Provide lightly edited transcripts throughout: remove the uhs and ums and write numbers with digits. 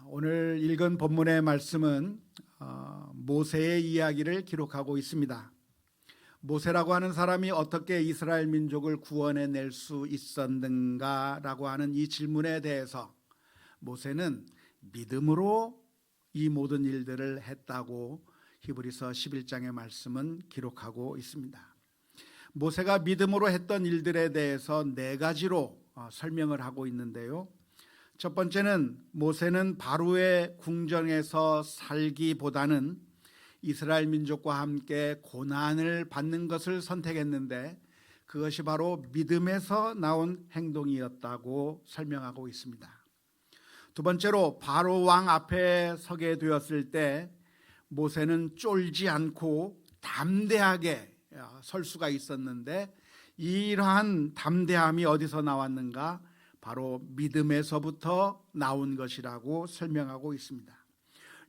오늘 읽은 본문의 말씀은 모세의 이야기를 기록하고 있습니다. 모세라고 하는 사람이 어떻게 이스라엘 민족을 구원해낼 수 있었는가라고 하는 이 질문에 대해서 모세는 믿음으로 이 모든 일들을 했다고 히브리서 11장의 말씀은 기록하고 있습니다. 모세가 믿음으로 했던 일들에 대해서 네 가지로 설명을 하고 있는데요. 첫 번째는 모세는 바로의 궁정에서 살기보다는 이스라엘 민족과 함께 고난을 받는 것을 선택했는데 그것이 바로 믿음에서 나온 행동이었다고 설명하고 있습니다. 두 번째로 바로 왕 앞에 서게 되었을 때 모세는 쫄지 않고 담대하게 설 수가 있었는데 이러한 담대함이 어디서 나왔는가? 바로 믿음에서부터 나온 것이라고 설명하고 있습니다.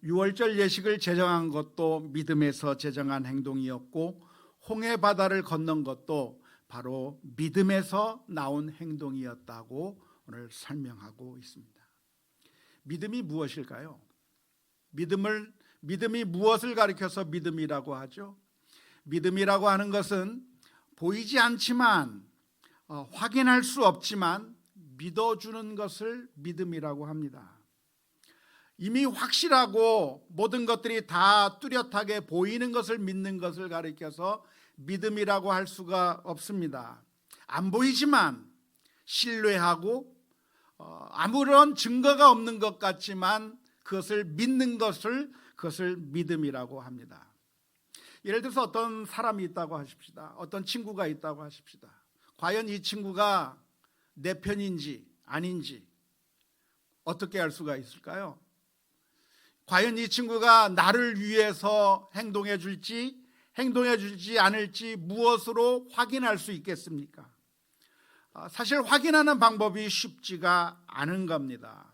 유월절 예식을 제정한 것도 믿음에서 제정한 행동이었고 홍해 바다를 건넌 것도 바로 믿음에서 나온 행동이었다고 오늘 설명하고 있습니다. 믿음이 무엇일까요? 믿음이 무엇을 가리켜서 믿음이라고 하죠? 믿음이라고 하는 것은 보이지 않지만 확인할 수 없지만 믿어주는 것을 믿음이라고 합니다. 이미 확실하고 모든 것들이 다 뚜렷하게 보이는 것을 믿는 것을 가리켜서 믿음이라고 할 수가 없습니다. 안 보이지만 신뢰하고 아무런 증거가 없는 것 같지만 그것을 믿는 것을 그것을 믿음이라고 합니다. 예를 들어서 어떤 사람이 있다고 하십시다. 어떤 친구가 있다고 하십시다. 과연 이 친구가 내 편인지 아닌지 어떻게 알 수가 있을까요? 과연 이 친구가 나를 위해서 행동해 줄지 않을지 무엇으로 확인할 수 있겠습니까? 사실 확인하는 방법이 쉽지가 않은 겁니다.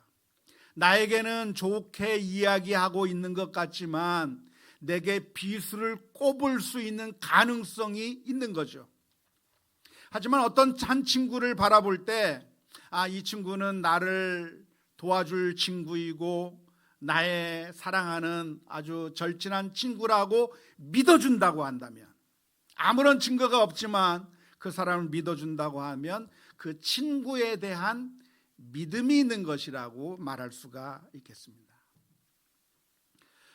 나에게는 좋게 이야기하고 있는 것 같지만 내게 비수를 꼽을 수 있는 가능성이 있는 거죠. 하지만 어떤 한 친구를 바라볼 때 이 친구는 나를 도와줄 친구이고 나의 사랑하는 아주 절친한 친구라고 믿어준다고 한다면, 아무런 증거가 없지만 그 사람을 믿어준다고 하면 그 친구에 대한 믿음이 있는 것이라고 말할 수가 있겠습니다.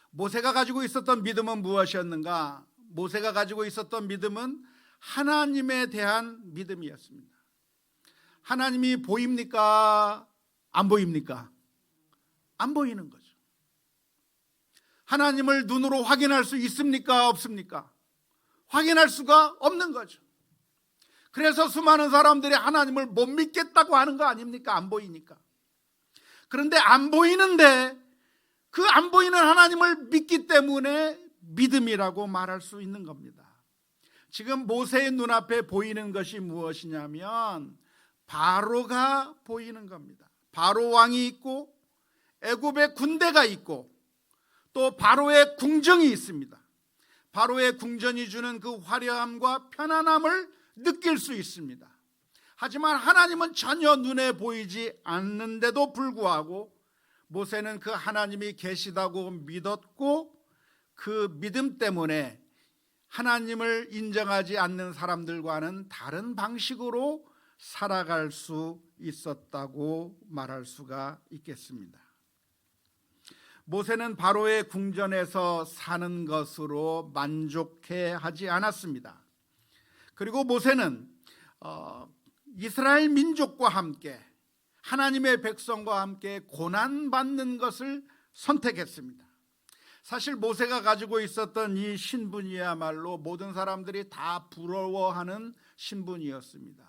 모세가 가지고 있었던 믿음은 무엇이었는가? 모세가 가지고 있었던 믿음은 하나님에 대한 믿음이었습니다. 하나님이 보입니까? 안 보입니까? 안 보이는 거죠. 하나님을 눈으로 확인할 수 있습니까? 없습니까? 확인할 수가 없는 거죠. 그래서 수많은 사람들이 하나님을 못 믿겠다고 하는 거 아닙니까? 안 보이니까. 그런데 안 보이는데 그 안 보이는 하나님을 믿기 때문에 믿음이라고 말할 수 있는 겁니다. 지금 모세의 눈앞에 보이는 것이 무엇이냐면 바로가 보이는 겁니다. 바로 왕이 있고 애굽의 군대가 있고 또 바로의 궁정이 있습니다. 바로의 궁전이 주는 그 화려함과 편안함을 느낄 수 있습니다. 하지만 하나님은 전혀 눈에 보이지 않는데도 불구하고 모세는 그 하나님이 계시다고 믿었고 그 믿음 때문에 하나님을 인정하지 않는 사람들과는 다른 방식으로 살아갈 수 있었다고 말할 수가 있겠습니다. 모세는 바로의 궁전에서 사는 것으로 만족해 하지 않았습니다. 그리고 모세는 이스라엘 민족과 함께 하나님의 백성과 함께 고난받는 것을 선택했습니다. 사실 모세가 가지고 있었던 이 신분이야말로 모든 사람들이 다 부러워하는 신분이었습니다.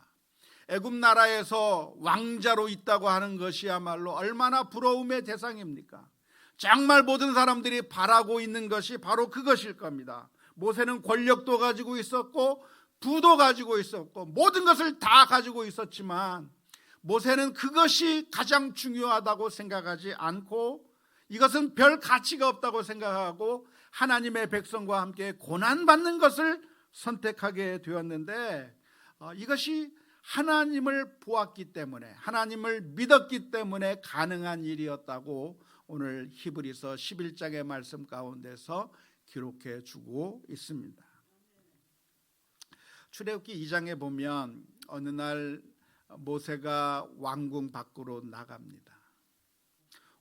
애굽 나라에서 왕자로 있다고 하는 것이야말로 얼마나 부러움의 대상입니까? 정말 모든 사람들이 바라고 있는 것이 바로 그것일 겁니다. 모세는 권력도 가지고 있었고 부도 가지고 있었고 모든 것을 다 가지고 있었지만 모세는 그것이 가장 중요하다고 생각하지 않고 이것은 별 가치가 없다고 생각하고 하나님의 백성과 함께 고난받는 것을 선택하게 되었는데 이것이 하나님을 보았기 때문에 하나님을 믿었기 때문에 가능한 일이었다고 오늘 히브리서 11장의 말씀 가운데서 기록해 주고 있습니다. 출애굽기 2장에 보면 어느 날 모세가 왕궁 밖으로 나갑니다.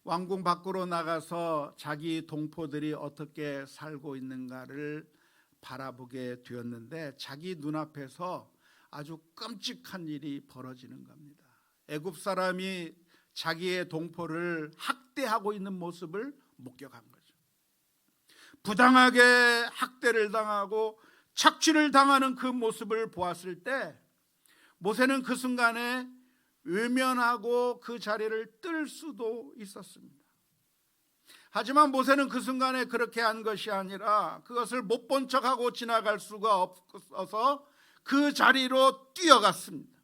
왕궁 밖으로 나가서 자기 동포들이 어떻게 살고 있는가를 바라보게 되었는데 자기 눈앞에서 아주 끔찍한 일이 벌어지는 겁니다. 애굽 사람이 자기의 동포를 학대하고 있는 모습을 목격한 거죠. 부당하게 학대를 당하고 착취를 당하는 그 모습을 보았을 때 모세는 그 순간에 외면하고 그 자리를 뜰 수도 있었습니다. 하지만 모세는 그 순간에 그렇게 한 것이 아니라 그것을 못 본 척하고 지나갈 수가 없어서 그 자리로 뛰어갔습니다.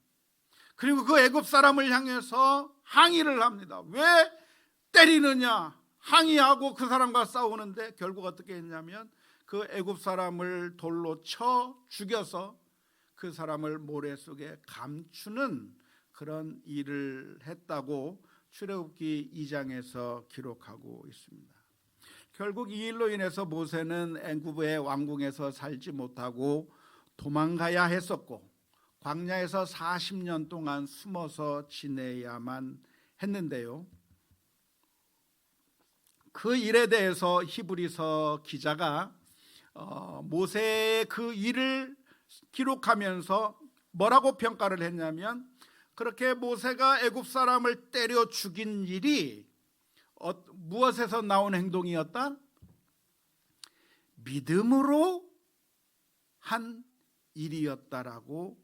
그리고 그 애굽 사람을 향해서 항의를 합니다. 왜 때리느냐? 항의하고 그 사람과 싸우는데 결국 어떻게 했냐면 그 애굽 사람을 돌로 쳐 죽여서 그 사람을 모래 속에 감추는 그런 일을 했다고 출애굽기 2장에서 기록하고 있습니다. 결국 이 일로 인해서 모세는 애굽의 왕궁에서 살지 못하고 도망가야 했었고 광야에서 40년 동안 숨어서 지내야만 했는데요. 그 일에 대해서 히브리서 기자가 모세의 그 일을 기록하면서 뭐라고 평가를 했냐면 그렇게 모세가 애굽 사람을 때려 죽인 일이 무엇에서 나온 행동이었다? 믿음으로 한 일이었다라고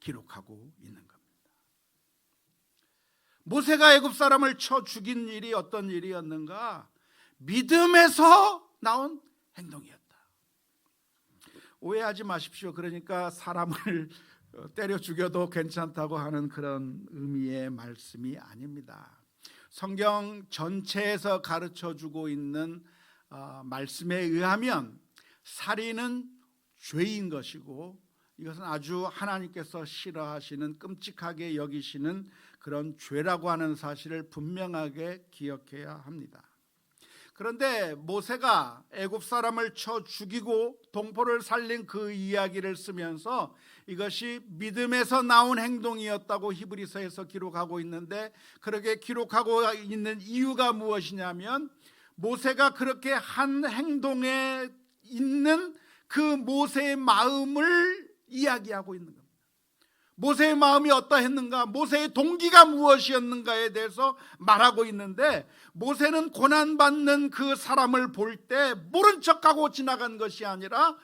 기록하고 있는 겁니다. 모세가 애굽 사람을 쳐 죽인 일이 어떤 일이었는가? 믿음에서 나온 행동이었다. 오해하지 마십시오. 그러니까 사람을 때려 죽여도 괜찮다고 하는 그런 의미의 말씀이 아닙니다. 성경 전체에서 가르쳐주고 있는 말씀에 의하면 살인은 죄인 것이고 이것은 아주 하나님께서 싫어하시는 끔찍하게 여기시는 그런 죄라고 하는 사실을 분명하게 기억해야 합니다. 그런데 모세가 애굽 사람을 쳐 죽이고 동포를 살린 그 이야기를 쓰면서 이것이 믿음에서 나온 행동이었다고 히브리서에서 기록하고 있는데 그렇게 기록하고 있는 이유가 무엇이냐면 모세가 그렇게 한 행동에 있는 그 모세의 마음을 이야기하고 있는 겁니다. 모세의 마음이 어떠했는가, 모세의 동기가 무엇이었는가에 대해서 말하고 있는데 모세는 고난받는 그 사람을 볼 때 모른 척하고 지나간 것이 아니라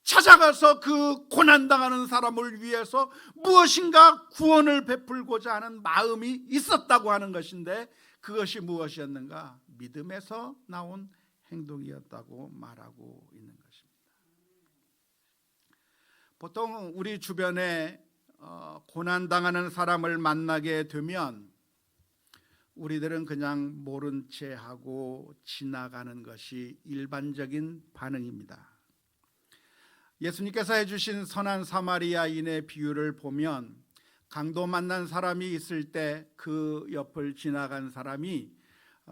찾아가서 그 고난당하는 사람을 위해서 무엇인가 구원을 베풀고자 하는 마음이 있었다고 하는 것인데 그것이 무엇이었는가? 믿음에서 나온 행동이었다고 말하고 있는 것입니다. 보통 우리 주변에 고난당하는 사람을 만나게 되면 우리들은 그냥 모른 채 하고 지나가는 것이 일반적인 반응입니다. 예수님께서 해주신 선한 사마리아인의 비유를 보면 강도 만난 사람이 있을 때 그 옆을 지나간 사람이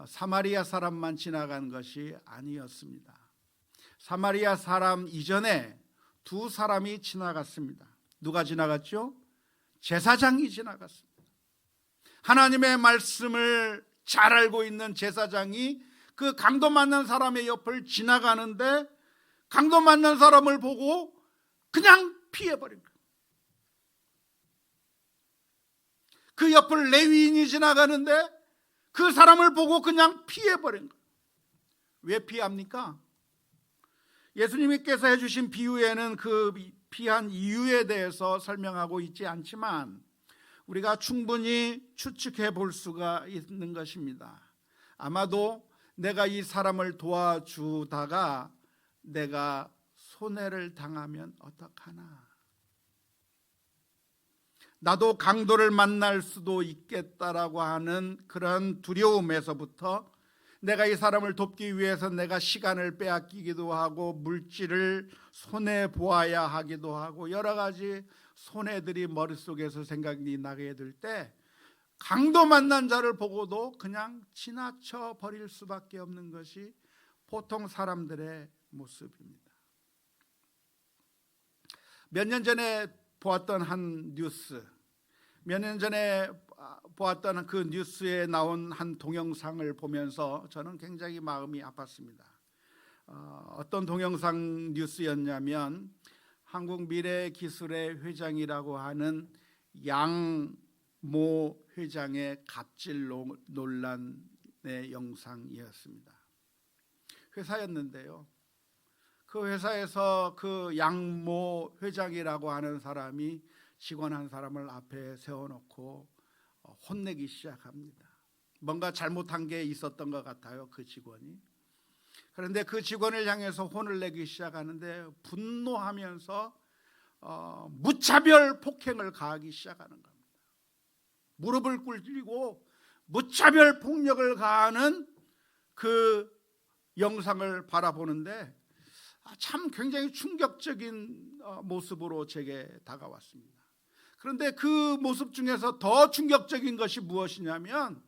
사마리아 사람만 지나간 것이 아니었습니다. 사마리아 사람 이전에 두 사람이 지나갔습니다. 누가 지나갔죠? 제사장이 지나갔습니다. 하나님의 말씀을 잘 알고 있는 제사장이 그 강도 만난 사람의 옆을 지나가는데 강도 만난 사람을 보고 그냥 피해버린 거예요. 그 옆을 레위인이 지나가는데 그 사람을 보고 그냥 피해버린 거예요. 왜 피합니까? 예수님께서 해주신 비유에는 그 피한 이유에 대해서 설명하고 있지 않지만 우리가 충분히 추측해 볼 수가 있는 것입니다. 아마도 내가 이 사람을 도와주다가 내가 손해를 당하면 어떡하나, 나도 강도를 만날 수도 있겠다라고 하는 그런 두려움에서부터 내가 이 사람을 돕기 위해서 내가 시간을 빼앗기기도 하고 물질을 손해 보아야 하기도 하고 여러 가지 손해들이 머릿속에서 생각이 나게 될 때 강도 만난 자를 보고도 그냥 지나쳐 버릴 수밖에 없는 것이 보통 사람들의 모습입니다. 몇 년 전에 보았던 한 뉴스, 몇 년 전에 보았던 그 뉴스에 나온 한 동영상을 보면서 저는 굉장히 마음이 아팠습니다. 어떤 동영상 뉴스였냐면 한국미래기술의 회장이라고 하는 양모 회장의 갑질 논란의 영상이었습니다. 회사였는데요, 그 회사에서 그 양모 회장이라고 하는 사람이 직원 한 사람을 앞에 세워놓고 혼내기 시작합니다. 뭔가 잘못한 게 있었던 것 같아요, 그 직원이. 그런데 그 직원을 향해서 혼을 내기 시작하는데 분노하면서 무차별 폭행을 가하기 시작하는 겁니다. 무릎을 꿇리고 무차별 폭력을 가하는 그 영상을 바라보는데 참 굉장히 충격적인 모습으로 제게 다가왔습니다. 그런데 그 모습 중에서 더 충격적인 것이 무엇이냐면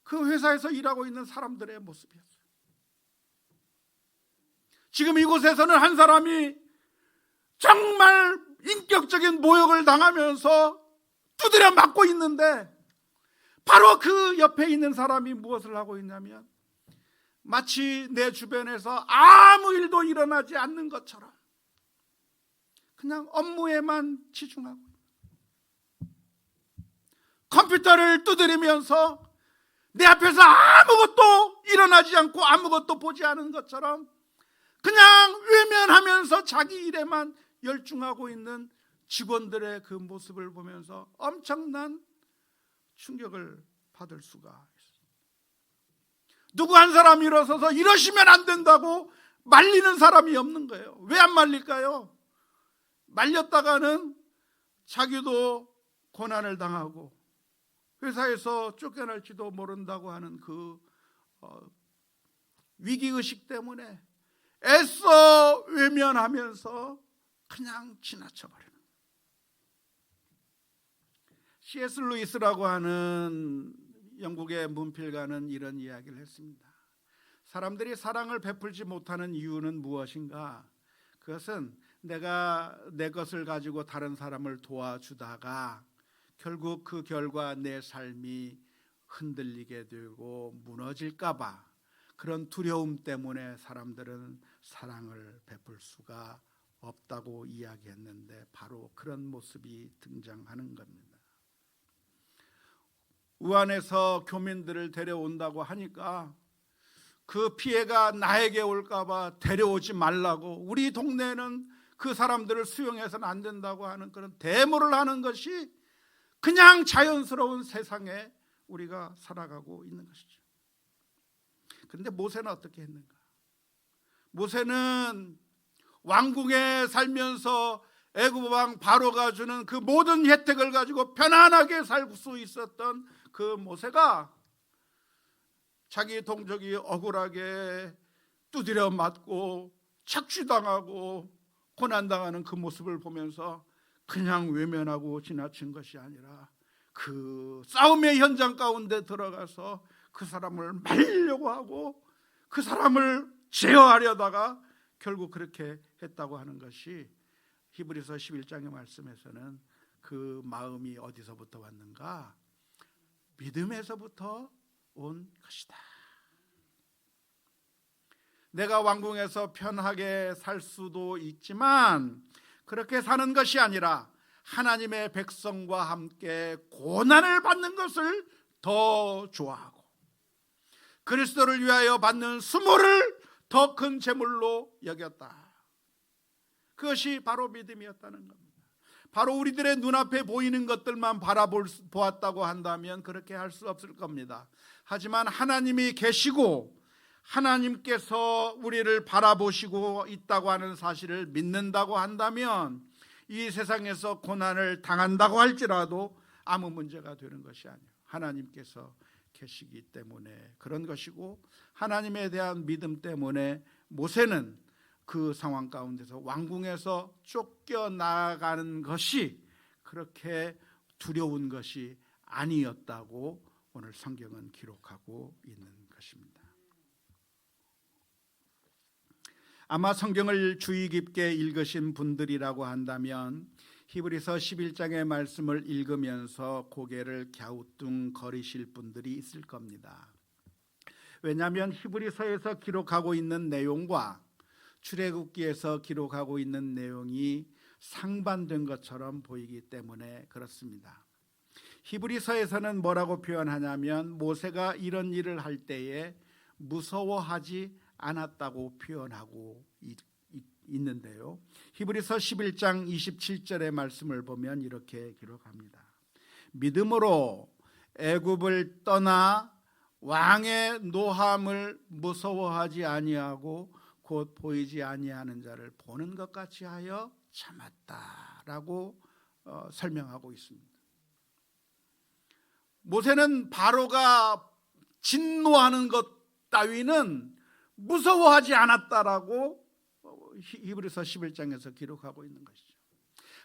그 회사에서 일하고 있는 사람들의 모습이었어요. 지금 이곳에서는 한 사람이 정말 인격적인 모욕을 당하면서 두드려 맞고 있는데 바로 그 옆에 있는 사람이 무엇을 하고 있냐면 마치 내 주변에서 아무 일도 일어나지 않는 것처럼 그냥 업무에만 치중하고 컴퓨터를 두드리면서 내 앞에서 아무것도 일어나지 않고 아무것도 보지 않은 것처럼 그냥 외면하면서 자기 일에만 열중하고 있는 직원들의 그 모습을 보면서 엄청난 충격을 받을 수가 있습니다. 누구 한 사람이 일어서서 이러시면 안 된다고 말리는 사람이 없는 거예요. 왜 안 말릴까요? 말렸다가는 자기도 고난을 당하고 회사에서 쫓겨날지도 모른다고 하는 그 위기의식 때문에 애써 외면하면서 그냥 지나쳐버려요. C.S. 루이스라고 하는 영국의 문필가는 이런 이야기를 했습니다. 사람들이 사랑을 베풀지 못하는 이유는 무엇인가? 그것은 내가 내 것을 가지고 다른 사람을 도와주다가 결국 그 결과 내 삶이 흔들리게 되고 무너질까 봐 그런 두려움 때문에 사람들은 사랑을 베풀 수가 없다고 이야기했는데 바로 그런 모습이 등장하는 겁니다. 우한에서 교민들을 데려온다고 하니까 그 피해가 나에게 올까 봐 데려오지 말라고, 우리 동네는 그 사람들을 수용해서는 안 된다고 하는 그런 대모를 하는 것이 그냥 자연스러운 세상에 우리가 살아가고 있는 것이죠. 그런데 모세는 어떻게 했는가? 모세는 왕궁에 살면서 애굽 왕 바로가 주는 그 모든 혜택을 가지고 편안하게 살 수 있었던 그 모세가 자기 동족이 억울하게 두드려 맞고 착취당하고 고난당하는 그 모습을 보면서 그냥 외면하고 지나친 것이 아니라 그 싸움의 현장 가운데 들어가서 그 사람을 말리려고 하고 그 사람을 제어하려다가 결국 그렇게 했다고 하는 것이 히브리서 11장의 말씀에서는 그 마음이 어디서부터 왔는가? 믿음에서부터 온 것이다. 내가 왕궁에서 편하게 살 수도 있지만 그렇게 사는 것이 아니라 하나님의 백성과 함께 고난을 받는 것을 더 좋아하고 그리스도를 위하여 받는 수모를 더 큰 재물로 여겼다. 그것이 바로 믿음이었다는 겁니다. 바로 우리들의 눈앞에 보이는 것들만 바라보았다고 한다면 그렇게 할 수 없을 겁니다. 하지만 하나님이 계시고 하나님께서 우리를 바라보시고 있다고 하는 사실을 믿는다고 한다면 이 세상에서 고난을 당한다고 할지라도 아무 문제가 되는 것이 아니에요. 하나님께서 계시기 때문에 그런 것이고 하나님에 대한 믿음 때문에 모세는 그 상황 가운데서 왕궁에서 쫓겨나가는 것이 그렇게 두려운 것이 아니었다고 오늘 성경은 기록하고 있는 것입니다. 아마 성경을 주의 깊게 읽으신 분들이라고 한다면 히브리서 11장의 말씀을 읽으면서 고개를 갸우뚱거리실 분들이 있을 겁니다. 왜냐하면 히브리서에서 기록하고 있는 내용과 출애굽기에서 기록하고 있는 내용이 상반된 것처럼 보이기 때문에 그렇습니다. 히브리서에서는 뭐라고 표현하냐면 모세가 이런 일을 할 때에 무서워하지 않았다고 표현하고 있는데요. 히브리서 11장 27절의 말씀을 보면 이렇게 기록합니다. 믿음으로 애굽을 떠나 왕의 노함을 무서워하지 아니하고 곧 보이지 아니하는 자를 보는 것 같이 하여 참았다라고 설명하고 있습니다. 모세는 바로가 진노하는 것 따위는 무서워하지 않았다라고 히브리서 11장에서 기록하고 있는 것이죠.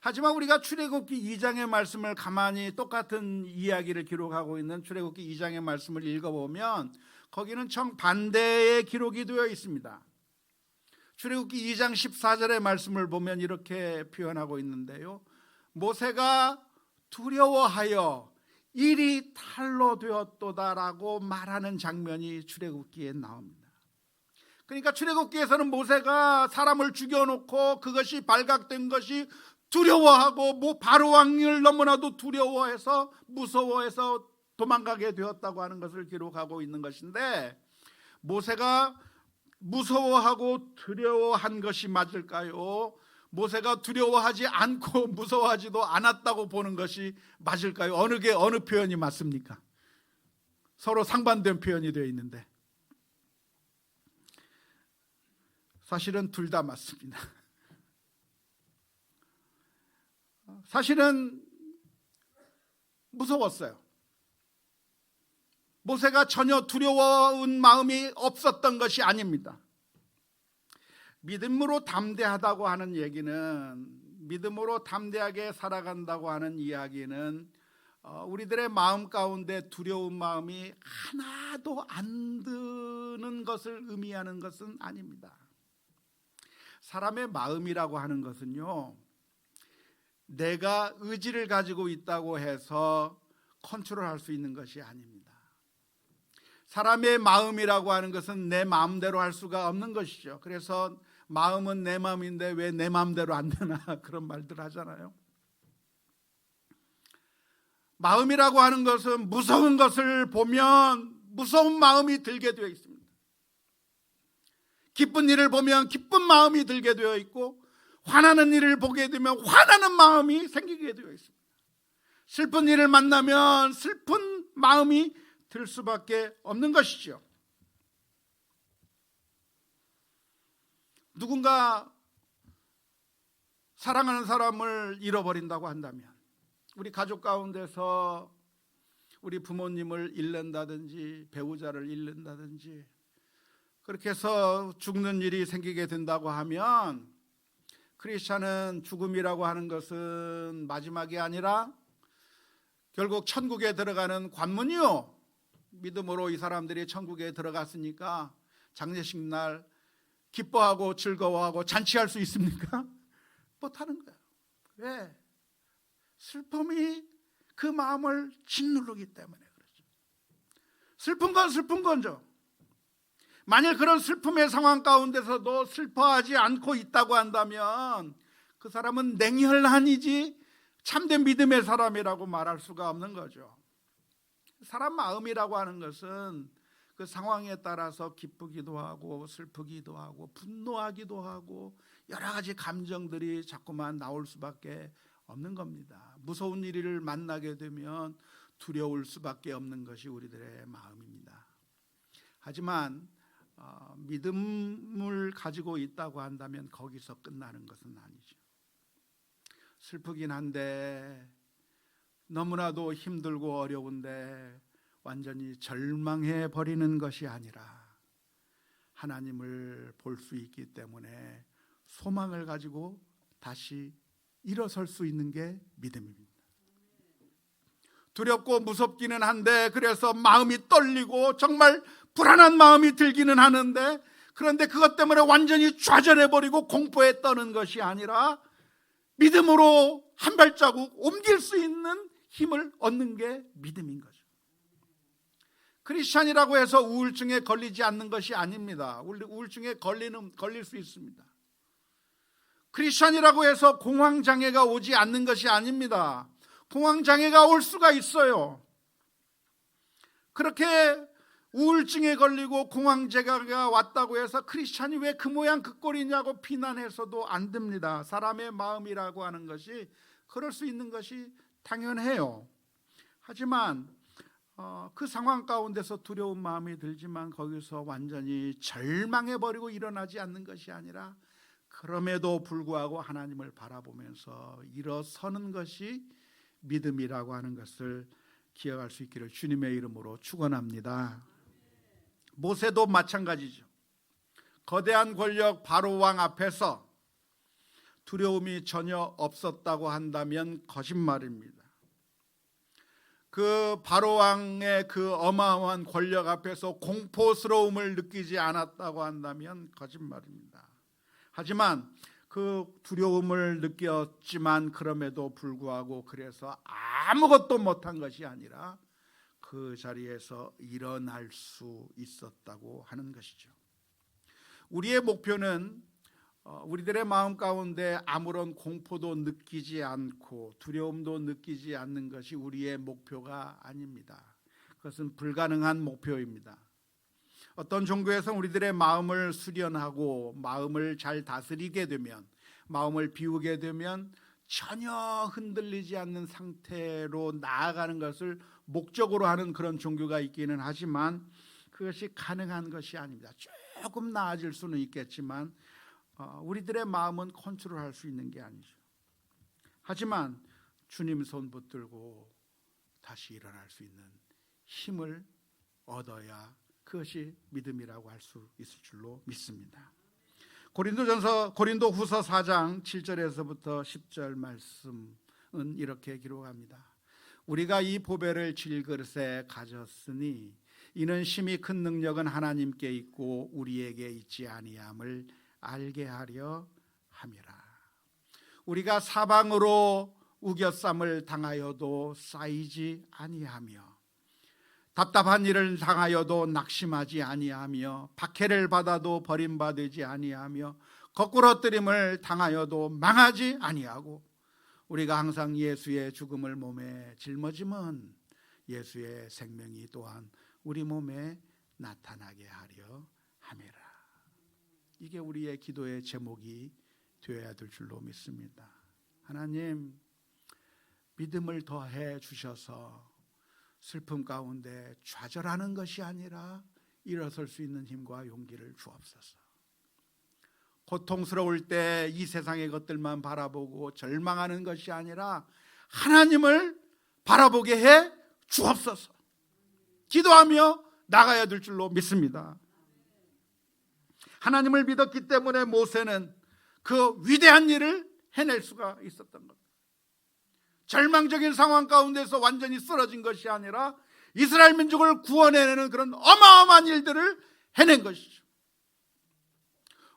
하지만 우리가 출애굽기 2장의 말씀을 가만히 똑같은 이야기를 기록하고 있는 출애굽기 2장의 말씀을 읽어보면 거기는 정반대의 기록이 되어 있습니다. 출애굽기 2장 14절의 말씀을 보면 이렇게 표현하고 있는데요. 모세가 두려워하여 일이 탈로 되었도다라고 말하는 장면이 출애굽기에 나옵니다. 그러니까 출애굽기에서는 모세가 사람을 죽여놓고 그것이 발각된 것이 두려워하고 바로 왕을 너무나도 두려워해서 무서워해서 도망가게 되었다고 하는 것을 기록하고 있는 것인데, 모세가 무서워하고 두려워한 것이 맞을까요? 모세가 두려워하지 않고 무서워하지도 않았다고 보는 것이 맞을까요? 어느 표현이 맞습니까? 서로 상반된 표현이 되어 있는데 사실은 둘 다 맞습니다. 사실은 무서웠어요. 모세가 전혀 두려운 마음이 없었던 것이 아닙니다. 믿음으로 담대하다고 하는 얘기는, 믿음으로 담대하게 살아간다고 하는 이야기는 우리들의 마음 가운데 두려운 마음이 하나도 안 드는 것을 의미하는 것은 아닙니다. 사람의 마음이라고 하는 것은요, 내가 의지를 가지고 있다고 해서 컨트롤할 수 있는 것이 아닙니다. 사람의 마음이라고 하는 것은 내 마음대로 할 수가 없는 것이죠. 그래서 마음은 내 마음인데 왜 내 마음대로 안 되나 그런 말들 하잖아요. 마음이라고 하는 것은 무서운 것을 보면 무서운 마음이 들게 되어 있습니다. 기쁜 일을 보면 기쁜 마음이 들게 되어 있고, 화나는 일을 보게 되면 화나는 마음이 생기게 되어 있습니다. 슬픈 일을 만나면 슬픈 마음이 들 수밖에 없는 것이죠. 누군가 사랑하는 사람을 잃어버린다고 한다면, 우리 가족 가운데서 우리 부모님을 잃는다든지 배우자를 잃는다든지 그렇게 해서 죽는 일이 생기게 된다고 하면, 크리스찬은 죽음이라고 하는 것은 마지막이 아니라 결국 천국에 들어가는 관문이요, 믿음으로 이 사람들이 천국에 들어갔으니까 장례식 날 기뻐하고 즐거워하고 잔치할 수 있습니까? 못하는 거예요. 왜? 슬픔이 그 마음을 짓누르기 때문에 그렇죠. 슬픈 건 슬픈 거죠. 만일 그런 슬픔의 상황 가운데서도 슬퍼하지 않고 있다고 한다면 그 사람은 냉혈한이지 참된 믿음의 사람이라고 말할 수가 없는 거죠. 사람 마음이라고 하는 것은 그 상황에 따라서 기쁘기도 하고 슬프기도 하고 분노하기도 하고 여러 가지 감정들이 자꾸만 나올 수밖에 없는 겁니다. 무서운 일을 만나게 되면 두려울 수밖에 없는 것이 우리들의 마음입니다. 하지만 믿음을 가지고 있다고 한다면 거기서 끝나는 것은 아니죠. 슬프긴 한데, 너무나도 힘들고 어려운데 완전히 절망해 버리는 것이 아니라 하나님을 볼 수 있기 때문에 소망을 가지고 다시 일어설 수 있는 게 믿음입니다. 두렵고 무섭기는 한데, 그래서 마음이 떨리고 정말 불안한 마음이 들기는 하는데, 그런데 그것 때문에 완전히 좌절해버리고 공포에 떠는 것이 아니라 믿음으로 한 발자국 옮길 수 있는 힘을 얻는 게 믿음인 거죠. 크리스찬이라고 해서 우울증에 걸리지 않는 것이 아닙니다. 우울증에 걸릴 수 있습니다. 크리스찬이라고 해서 공황장애가 오지 않는 것이 아닙니다. 공황장애가 올 수가 있어요. 그렇게 우울증에 걸리고 공황장애가 왔다고 해서 크리스찬이 왜 그 모양 그 꼴이냐고 비난해서도 안 됩니다. 사람의 마음이라고 하는 것이 그럴 수 있는 것이 당연해요. 하지만 그 상황 가운데서 두려운 마음이 들지만 거기서 완전히 절망해버리고 일어나지 않는 것이 아니라 그럼에도 불구하고 하나님을 바라보면서 일어서는 것이 믿음이라고 하는 것을 기억할 수 있기를 주님의 이름으로 축원합니다. 모세도 마찬가지죠. 거대한 권력 바로 왕 앞에서 두려움이 전혀 없었다고 한다면 거짓말입니다. 그 바로 왕의 그 어마어마한 권력 앞에서 공포스러움을 느끼지 않았다고 한다면 거짓말입니다. 하지만 그 두려움을 느꼈지만 그럼에도 불구하고 그래서 아무것도 못한 것이 아니라 그 자리에서 일어날 수 있었다고 하는 것이죠. 우리의 목표는 우리들의 마음 가운데 아무런 공포도 느끼지 않고 두려움도 느끼지 않는 것이 우리의 목표가 아닙니다. 그것은 불가능한 목표입니다. 어떤 종교에서는 우리들의 마음을 수련하고 마음을 잘 다스리게 되면, 마음을 비우게 되면 전혀 흔들리지 않는 상태로 나아가는 것을 목적으로 하는 그런 종교가 있기는 하지만 그것이 가능한 것이 아닙니다. 조금 나아질 수는 있겠지만 우리들의 마음은 컨트롤할 수 있는 게 아니죠. 하지만 주님 손 붙들고 다시 일어날 수 있는 힘을 얻어야 그것이 믿음이라고 할 수 있을 줄로 믿습니다. 고린도후서 4장 7절에서부터 10절 말씀은 이렇게 기록합니다. 우리가 이 보배를 질그릇에 가졌으니 이는 심히 큰 능력은 하나님께 있고 우리에게 있지 아니함을 알게 하려 함이라. 우리가 사방으로 우겨쌈을 당하여도 쌓이지 아니하며 답답한 일을 당하여도 낙심하지 아니하며 박해를 받아도 버림받지 아니하며 거꾸러뜨림을 당하여도 망하지 아니하고 우리가 항상 예수의 죽음을 몸에 짊어지면 예수의 생명이 또한 우리 몸에 나타나게 하려 함이라. 이게 우리의 기도의 제목이 되어야 될 줄로 믿습니다. 하나님, 믿음을 더해 주셔서 슬픔 가운데 좌절하는 것이 아니라 일어설 수 있는 힘과 용기를 주옵소서. 고통스러울 때 이 세상의 것들만 바라보고 절망하는 것이 아니라 하나님을 바라보게 해 주옵소서. 기도하며 나가야 될 줄로 믿습니다. 하나님을 믿었기 때문에 모세는 그 위대한 일을 해낼 수가 있었던 겁니다. 절망적인 상황 가운데서 완전히 쓰러진 것이 아니라 이스라엘 민족을 구원해내는 그런 어마어마한 일들을 해낸 것이죠.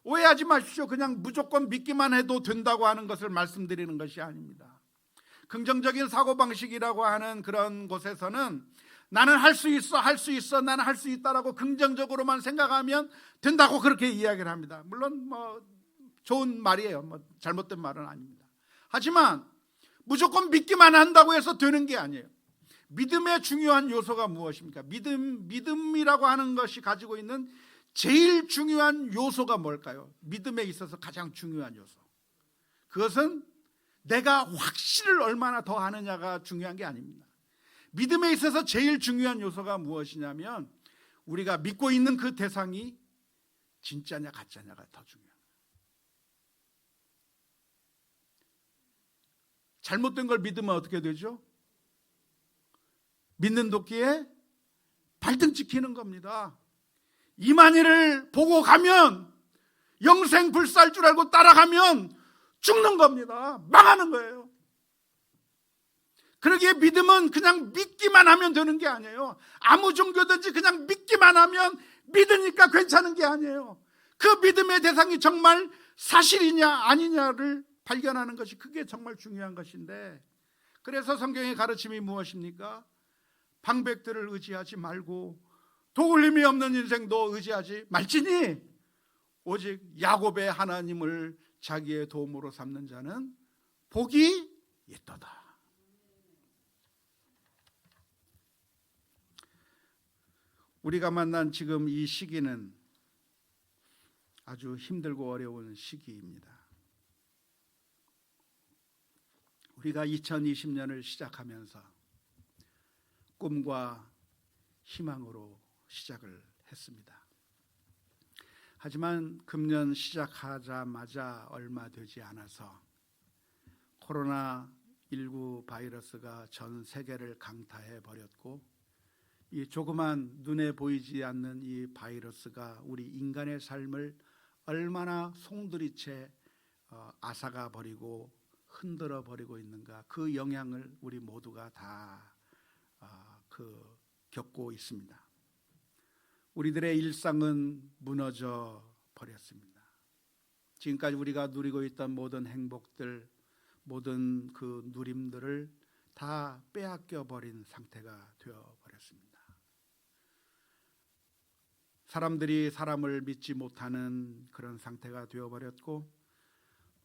오해하지 마십시오. 그냥 무조건 믿기만 해도 된다고 하는 것을 말씀드리는 것이 아닙니다. 긍정적인 사고방식이라고 하는 그런 곳에서는 나는 할 수 있어, 나는 할 수 있다라고 긍정적으로만 생각하면 된다고 그렇게 이야기를 합니다. 물론 좋은 말이에요. 잘못된 말은 아닙니다. 하지만 무조건 믿기만 한다고 해서 되는 게 아니에요. 믿음의 중요한 요소가 무엇입니까? 믿음이라고 하는 것이 가지고 있는 제일 중요한 요소가 뭘까요? 믿음에 있어서 가장 중요한 요소. 그것은 내가 확신을 얼마나 더 하느냐가 중요한 게 아닙니다. 믿음에 있어서 제일 중요한 요소가 무엇이냐면 우리가 믿고 있는 그 대상이 진짜냐 가짜냐가 더 중요합니다. 잘못된 걸 믿으면 어떻게 되죠? 믿는 도끼에 발등 찍히는 겁니다. 이만희를 보고 가면 영생불사할 줄 알고 따라가면 죽는 겁니다. 망하는 거예요. 그러기에 믿음은 그냥 믿기만 하면 되는 게 아니에요. 아무 종교든지 그냥 믿기만 하면 믿으니까 괜찮은 게 아니에요. 그 믿음의 대상이 정말 사실이냐 아니냐를 발견하는 것이 그게 정말 중요한 것인데, 그래서 성경의 가르침이 무엇입니까? 방백들을 의지하지 말고 도울림이 없는 인생도 의지하지 말지니 오직 야곱의 하나님을 자기의 도움으로 삼는 자는 복이 있도다. 우리가 만난 지금 이 시기는 아주 힘들고 어려운 시기입니다. 우리가 2020년을 시작하면서 꿈과 희망으로 시작을 했습니다. 하지만 금년 시작하자마자 얼마 되지 않아서 코로나19 바이러스가 전 세계를 강타해 버렸고, 이 조그만 눈에 보이지 않는 이 바이러스가 우리 인간의 삶을 얼마나 송두리째 앗아가 버리고 흔들어 버리고 있는가, 그 영향을 우리 모두가 다 겪고 있습니다. 우리들의 일상은 무너져 버렸습니다. 지금까지 우리가 누리고 있던 모든 행복들, 모든 그 누림들을 다 빼앗겨 버린 상태가 되어 버렸습니다. 사람들이 사람을 믿지 못하는 그런 상태가 되어버렸고,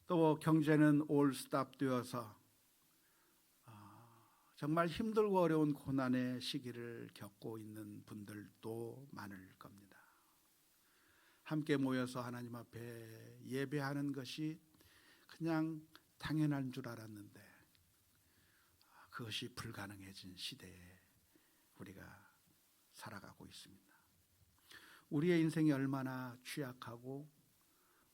또 경제는 올스탑 되어서 정말 힘들고 어려운 고난의 시기를 겪고 있는 분들도 많을 겁니다. 함께 모여서 하나님 앞에 예배하는 것이 그냥 당연한 줄 알았는데 그것이 불가능해진 시대에 우리가 살아가고 있습니다. 우리의 인생이 얼마나 취약하고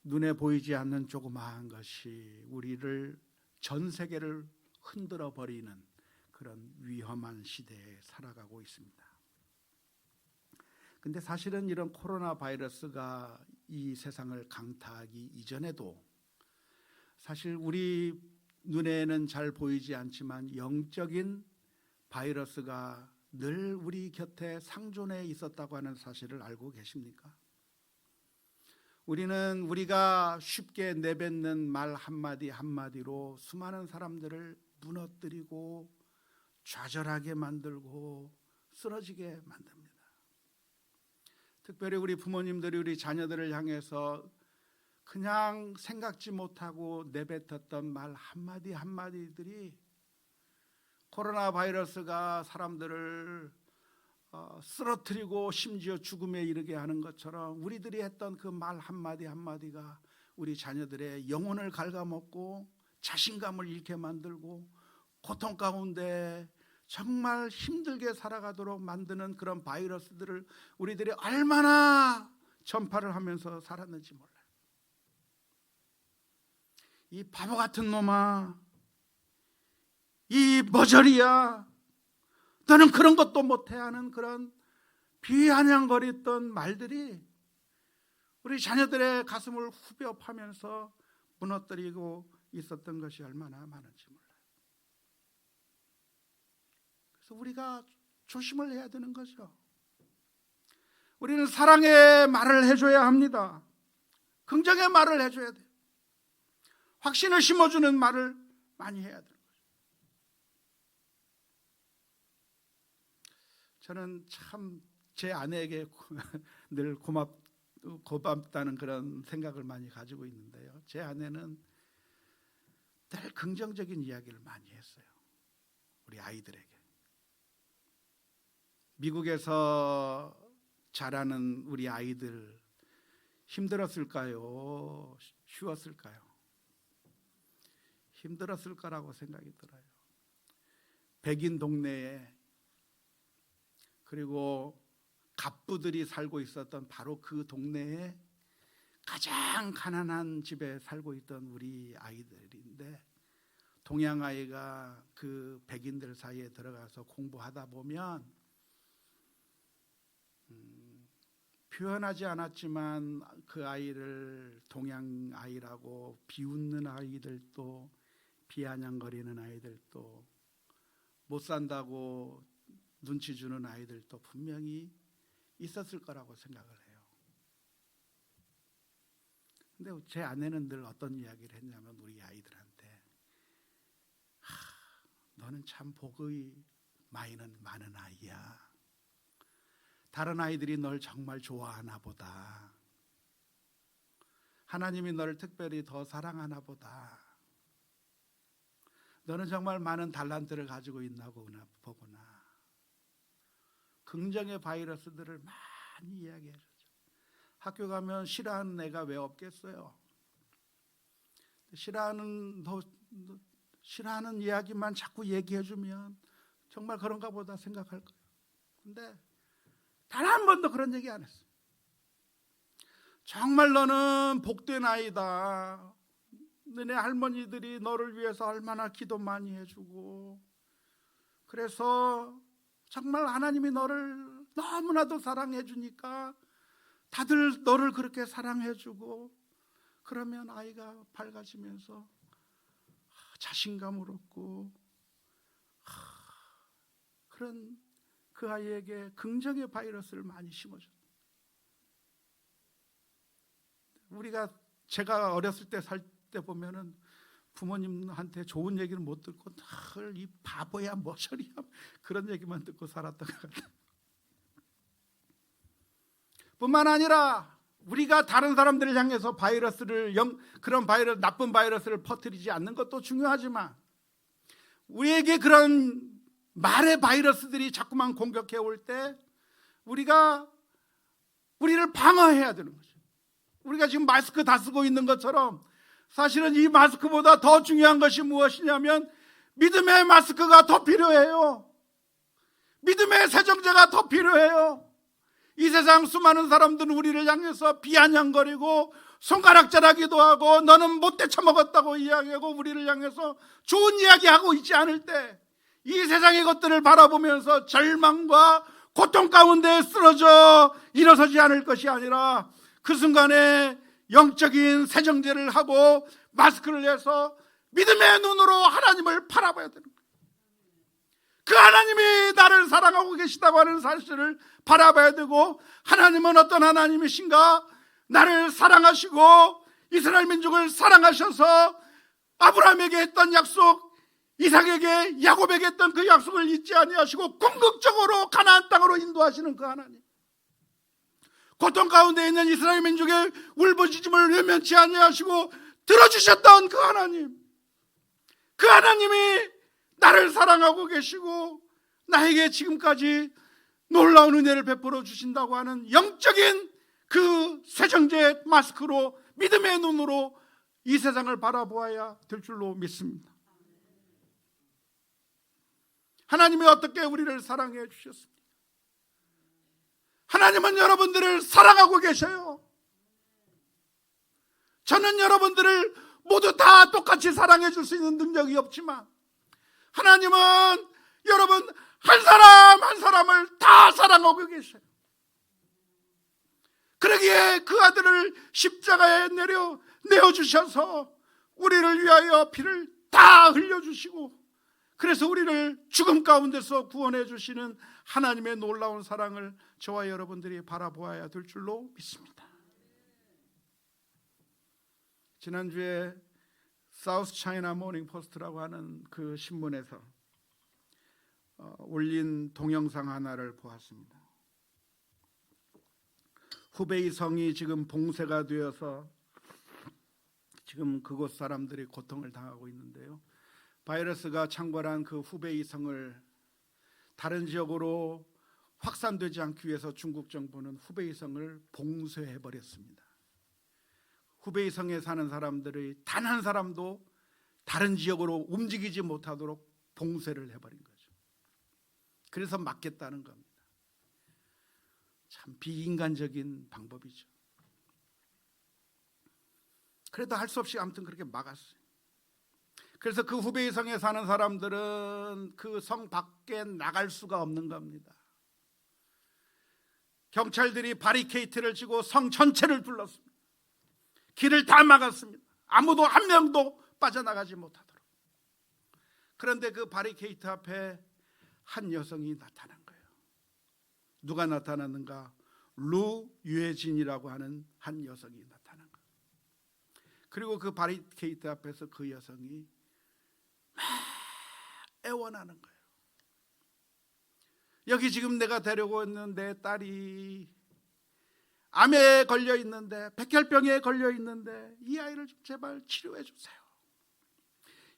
눈에 보이지 않는 조그마한 것이 우리를, 전 세계를 흔들어 버리는 그런 위험한 시대에 살아가고 있습니다. 근데 사실은 이런 코로나 바이러스가 이 세상을 강타하기 이전에도 사실 우리 눈에는 잘 보이지 않지만 영적인 바이러스가 늘 우리 곁에 상존해 있었다고 하는 사실을 알고 계십니까? 우리는 우리가 쉽게 내뱉는 말 한마디 한마디로 수많은 사람들을 무너뜨리고 좌절하게 만들고 쓰러지게 만듭니다. 특별히 우리 부모님들이 우리 자녀들을 향해서 그냥 생각지 못하고 내뱉었던 말 한마디 한마디들이 코로나 바이러스가 사람들을 쓰러뜨리고 심지어 죽음에 이르게 하는 것처럼 우리들이 했던 그 말 한마디 한마디가 우리 자녀들의 영혼을 갉아먹고 자신감을 잃게 만들고 고통 가운데 정말 힘들게 살아가도록 만드는 그런 바이러스들을 우리들이 얼마나 전파를 하면서 살았는지 몰라요. 이 바보 같은 놈아, 이 머저리야, 너는 그런 것도 못해 하는 그런 비아냥거렸던 말들이 우리 자녀들의 가슴을 후벼 파면서 무너뜨리고 있었던 것이 얼마나 많은지 몰라요. 그래서 우리가 조심을 해야 되는 거죠. 우리는 사랑의 말을 해줘야 합니다. 긍정의 말을 해줘야 돼요. 확신을 심어주는 말을 많이 해야 돼요. 저는 참 제 아내에게 늘 고맙다는 그런 생각을 많이 가지고 있는데요. 제 아내는 늘 긍정적인 이야기를 많이 했어요. 우리 아이들에게. 미국에서 자라는 우리 아이들 힘들었을까요? 쉬웠을까요? 힘들었을 거라고 생각이 들어요. 백인 동네에, 그리고 갑부들이 살고 있었던 바로 그 동네에 가장 가난한 집에 살고 있던 우리 아이들인데, 동양 아이가 그 백인들 사이에 들어가서 공부하다 보면 표현하지 않았지만 그 아이를 동양 아이라고 비웃는 아이들도, 비아냥거리는 아이들도 못 산다고 눈치 주는 아이들도 분명히 있었을 거라고 생각을 해요. 근데 제 아내는 늘 어떤 이야기를 했냐면 우리 아이들한테 너는 참 복의 많은 아이야. 다른 아이들이 널 정말 좋아하나 보다. 하나님이 너를 특별히 더 사랑하나 보다. 너는 정말 많은 달란트를 가지고 있나 보구나. 긍정의 바이러스들을 많이 이야기해주죠. 학교 가면 싫어하는 애가 왜 없겠어요? 싫어하는 이야기만 자꾸 얘기해주면 정말 그런가 보다 생각할 거예요. 근데 단 한 번도 그런 얘기 안 했어요. 정말 너는 복된 아이다. 너네 할머니들이 너를 위해서 얼마나 기도 많이 해주고, 그래서 정말 하나님이 너를 너무나도 사랑해 주니까 다들 너를 그렇게 사랑해 주고, 그러면 아이가 밝아지면서 자신감을 얻고, 그런 그 아이에게 긍정의 바이러스를 많이 심어줘요. 제가 어렸을 때 살 때 보면은 부모님한테 좋은 얘기를 못 듣고 늘 이 바보야 머저리야 그런 얘기만 듣고 살았던 것 같아요. 뿐만 아니라 우리가 다른 사람들을 향해서 그런 나쁜 바이러스를 퍼뜨리지 않는 것도 중요하지만, 우리에게 그런 말의 바이러스들이 자꾸만 공격해 올 때 우리를 방어해야 되는 거죠. 우리가 지금 마스크 다 쓰고 있는 것처럼 사실은 이 마스크보다 더 중요한 것이 무엇이냐면 믿음의 마스크가 더 필요해요. 믿음의 세정제가 더 필요해요. 이 세상 수많은 사람들은 우리를 향해서 비아냥거리고 손가락질하기도 하고 너는 못돼 처먹었다고 이야기하고 우리를 향해서 좋은 이야기하고 있지 않을 때, 이 세상의 것들을 바라보면서 절망과 고통 가운데 쓰러져 일어서지 않을 것이 아니라 그 순간에 영적인 세정제를 하고 마스크를 해서 믿음의 눈으로 하나님을 바라봐야 되는 거예요. 그 하나님이 나를 사랑하고 계시다고 하는 사실을 바라봐야 되고, 하나님은 어떤 하나님이신가? 나를 사랑하시고 이스라엘 민족을 사랑하셔서 아브라함에게 했던 약속, 이삭에게 야곱에게 했던 그 약속을 잊지 아니하시고 궁극적으로 가나안 땅으로 인도하시는 그 하나님, 고통 가운데 있는 이스라엘 민족의 울부짖음을 외면치 아니하시고 들어주셨던 그 하나님, 그 하나님이 나를 사랑하고 계시고 나에게 지금까지 놀라운 은혜를 베풀어 주신다고 하는 영적인 그 세정제 마스크로 믿음의 눈으로 이 세상을 바라보아야 될 줄로 믿습니다. 하나님이 어떻게 우리를 사랑해 주셨습니까? 하나님은 여러분들을 사랑하고 계셔요. 저는 여러분들을 모두 다 똑같이 사랑해 줄 수 있는 능력이 없지만 하나님은 여러분 한 사람 한 사람을 다 사랑하고 계셔요. 그러기에 그 아들을 십자가에 내어주셔서 우리를 위하여 피를 다 흘려주시고, 그래서 우리를 죽음 가운데서 구원해 주시는 하나님의 놀라운 사랑을 저와 여러분들이 바라보아야 될 줄로 믿습니다. 지난주에 사우스 차이나 모닝 포스트라고 하는 그 신문에서 올린 동영상 하나를 보았습니다. 후베이 성이 지금 봉쇄가 되어서 지금 그곳 사람들이 고통을 당하고 있는데요, 바이러스가 창궐한 그 후베이 성을 다른 지역으로 확산되지 않기 위해서 중국 정부는 후베이 성을 봉쇄해 버렸습니다. 후베이 성에 사는 사람들이 단 한 사람도 다른 지역으로 움직이지 못하도록 봉쇄를 해버린 거죠. 그래서 막겠다는 겁니다. 참 비인간적인 방법이죠. 그래도 할 수 없이 아무튼 그렇게 막았어요. 그래서 그 후베이 성에 사는 사람들은 그 성 밖에 나갈 수가 없는 겁니다. 경찰들이 바리케이트를 치고 성 전체를 둘렀습니다. 길을 다 막았습니다. 아무도 한 명도 빠져나가지 못하도록. 그런데 그 바리케이트 앞에 한 여성이 나타난 거예요. 누가 나타났는가? 루 유해진이라고 하는 한 여성이 나타난 거예요. 그리고 그 바리케이트 앞에서 그 여성이 막 애원하는 거예요. 여기 지금 내가 데리고 있는 내 딸이 암에 걸려 있는데, 백혈병에 걸려 있는데 이 아이를 좀 제발 치료해 주세요.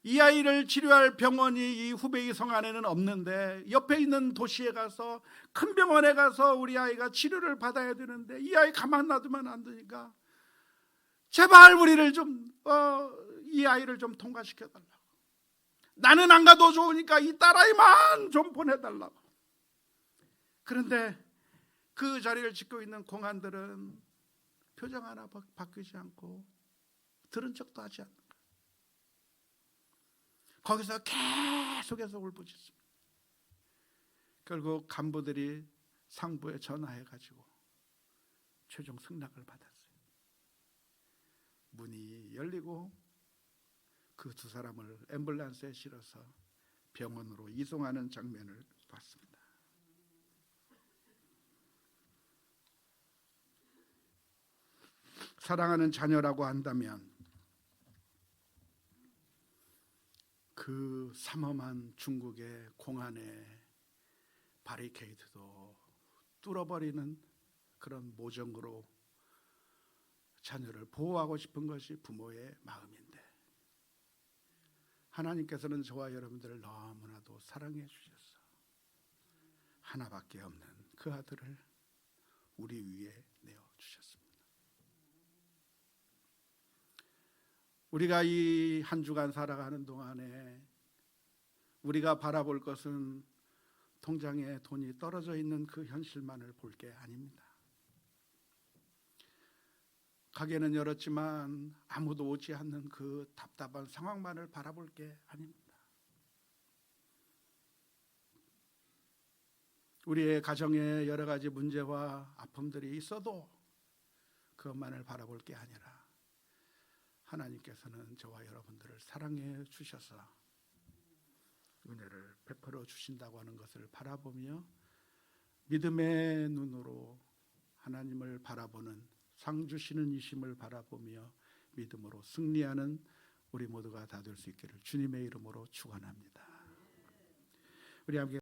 이 아이를 치료할 병원이 이 후베이 성 안에는 없는데 옆에 있는 도시에 가서, 큰 병원에 가서 우리 아이가 치료를 받아야 되는데 이 아이 가만 놔두면 안 되니까 제발 우리를 좀 이 아이를 좀 통과시켜 달라고. 나는 안 가도 좋으니까 이 딸아이만 좀 보내달라고. 그런데 그 자리를 짓고 있는 공안들은 표정 하나 바뀌지 않고 들은 척도 하지 않는 거예요. 거기서 계속해서 울부짖습니다. 결국 간부들이 상부에 전화해가지고 최종 승낙을 받았어요. 문이 열리고 그 두 사람을 앰뷸런스에 실어서 병원으로 이송하는 장면을 봤습니다. 사랑하는 자녀라고 한다면 그 삼엄한 중국의 공안의 바리케이트도 뚫어버리는 그런 모정으로 자녀를 보호하고 싶은 것이 부모의 마음인데, 하나님께서는 저와 여러분들을 너무나도 사랑해 주셔서 하나밖에 없는 그 아들을 우리 위에 내어주셨습니다. 우리가 이 한 주간 살아가는 동안에 우리가 바라볼 것은 통장에 돈이 떨어져 있는 그 현실만을 볼 게 아닙니다. 가게는 열었지만 아무도 오지 않는 그 답답한 상황만을 바라볼 게 아닙니다. 우리의 가정에 여러 가지 문제와 아픔들이 있어도 그것만을 바라볼 게 아니라 하나님께서는 저와 여러분들을 사랑해 주셔서 은혜를 베풀어 주신다고 하는 것을 바라보며 믿음의 눈으로 하나님을 바라보는, 상 주시는 이심을 바라보며 믿음으로 승리하는 우리 모두가 다 될 수 있기를 주님의 이름으로 축원합니다. 우리 함께